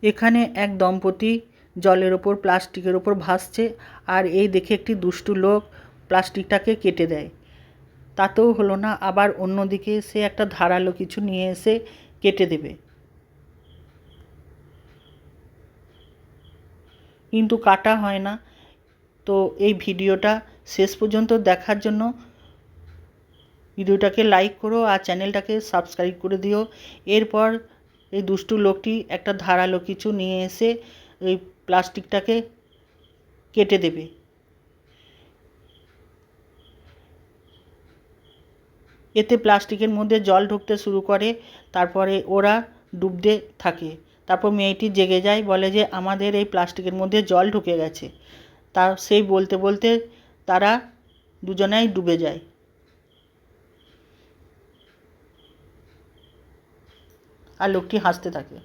এখানে এক দম্পতি জলের ওপর প্লাস্টিকের ওপর ভাসছে, আর এই দেখে একটি দুষ্টু লোক প্লাস্টিকটাকে কেটে দেয়। তাতেও হলো না, আবার অন্যদিকে সে একটা ধারালো কিছু নিয়ে এসে কেটে দেবে, কিন্তু কাটা হয় না। তো এই ভিডিওটা শেষ পর্যন্ত দেখার জন্য ভিডিওটাকে লাইক করো আর চ্যানেলটাকে সাবস্ক্রাইব করে দিও। এরপর এই দুষ্টু লোকটি একটা ধারালো কিছু নিয়ে এসে এই প্লাস্টিকটাকে কেটে দেবে। এতে প্লাস্টিকের মধ্যে জল ঢুকতে শুরু করে, তারপরে ওরা ডুবতে থাকে। তারপর মেয়েটি জেগে যায়, বলে যে আমাদের এই প্লাস্টিকের মধ্যে জল ঢুকে গেছে। তা সেই বলতে বলতে তারা দুজনেই ডুবে যায়। আর লোকটি হাসতে থাকে।